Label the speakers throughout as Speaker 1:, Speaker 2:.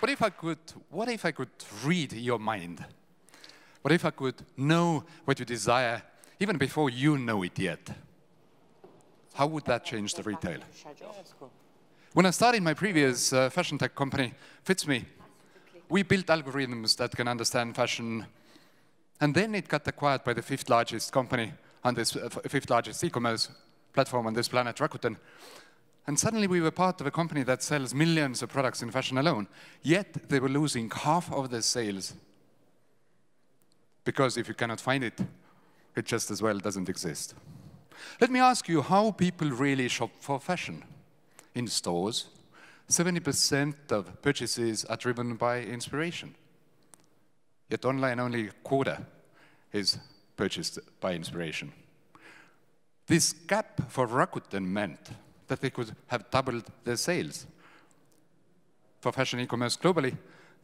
Speaker 1: what if I could read your mind? What if I could know what you desire even before you know it yet? How would that change the retail? When I started my previous fashion tech company, FitsMe, we built algorithms that can understand fashion, and then it got acquired by the fifth largest company on this fifth largest e-commerce platform on this planet, Rakuten. And suddenly we were part of a company that sells millions of products in fashion alone, yet they were losing half of their sales. Because if you cannot find it, it just as well doesn't exist. Let me ask you how people really shop for fashion. In stores, 70% of purchases are driven by inspiration. Yet online, only a quarter is purchased by inspiration. This gap for Rakuten meant that they could have doubled their sales. For fashion e-commerce globally,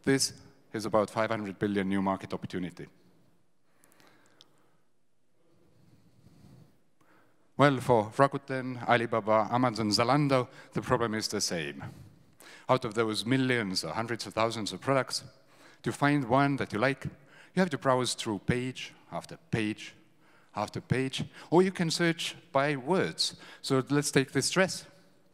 Speaker 1: this is about 500 billion new market opportunity. Well, for Rakuten, Alibaba, Amazon, Zalando, the problem is the same. Out of those millions or hundreds of thousands of products, to find one that you like, you have to browse through page after page after page, or you can search by words. So let's take this dress.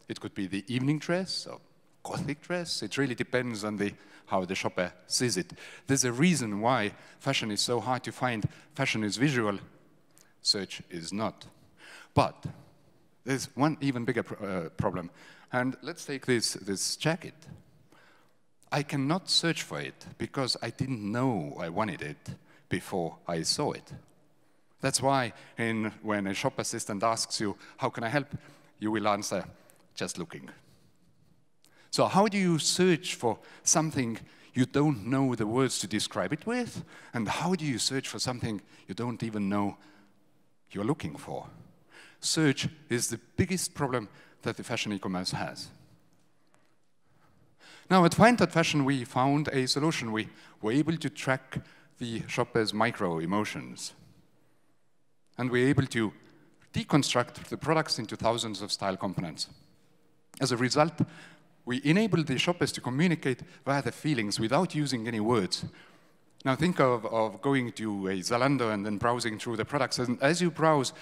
Speaker 1: It could be the evening dress or gothic dress. It really depends on how the shopper sees it. There's a reason why fashion is so hard to find. Fashion is visual, search is not. But there's one even bigger problem. And let's take this jacket. I cannot search for it because I didn't know I wanted it before I saw it. That's why when a shop assistant asks you, how can I help? You will answer, just looking. So how do you search for something you don't know the words to describe it with? And how do you search for something you don't even know you're looking for? Search is the biggest problem that the fashion e-commerce has. Now, at Find.fashion, we found a solution. We were able to track the shopper's micro-emotions. And we're able to deconstruct the products into thousands of style components. As a result, we enable the shoppers to communicate via their feelings without using any words. Now, think of going to a Zalando and then browsing through the products. And as you browse,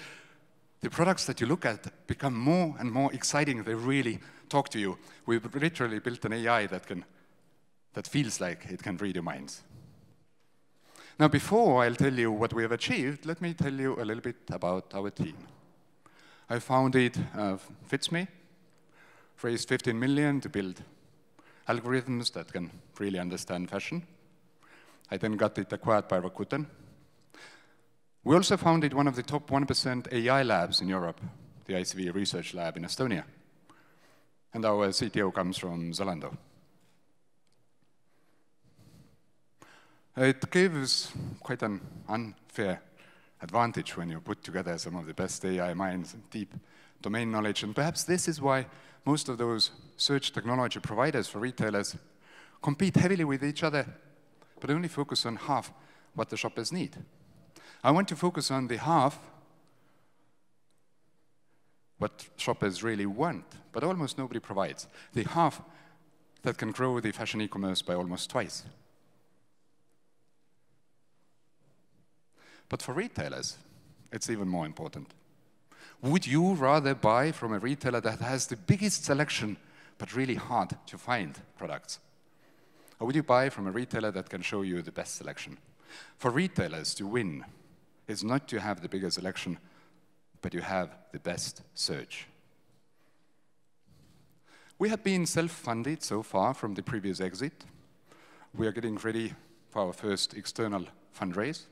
Speaker 1: the products that you look at become more and more exciting. They really talk to you. We've literally built an AI that feels like it can read your minds. Now, before I'll tell you what we have achieved, let me tell you a little bit about our team. I founded FitsMe, raised 15 million to build algorithms that can really understand fashion. I then got it acquired by Rakuten. We also founded one of the top 1% AI labs in Europe, the ICV Research Lab in Estonia. And our CTO comes from Zalando. It gives quite an unfair advantage when you put together some of the best AI minds and deep domain knowledge. And perhaps this is why most of those search technology providers for retailers compete heavily with each other, but only focus on half what the shoppers need. I want to focus on the half what shoppers really want, but almost nobody provides. The half that can grow the fashion e-commerce by almost twice. But for retailers, it's even more important. Would you rather buy from a retailer that has the biggest selection, but really hard to find products? Or would you buy from a retailer that can show you the best selection? For retailers to win is not to have the bigger selection, but you have the best search. We have been self-funded so far from the previous exit. We are getting ready for our first external fundraise.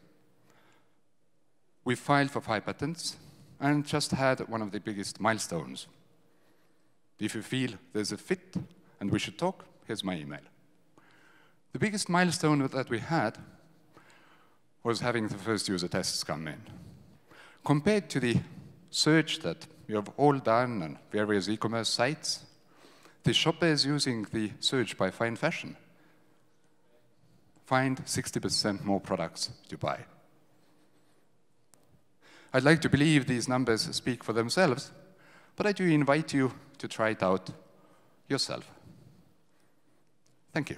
Speaker 1: We filed for 5 patents and just had one of the biggest milestones. If you feel there's a fit and we should talk, here's my email. The biggest milestone that we had was having the first user tests come in. Compared to the search that you have all done on various e-commerce sites, the shoppers using the search by Find.fashion find 60% more products to buy. I'd like to believe these numbers speak for themselves, but I do invite you to try it out yourself. Thank you.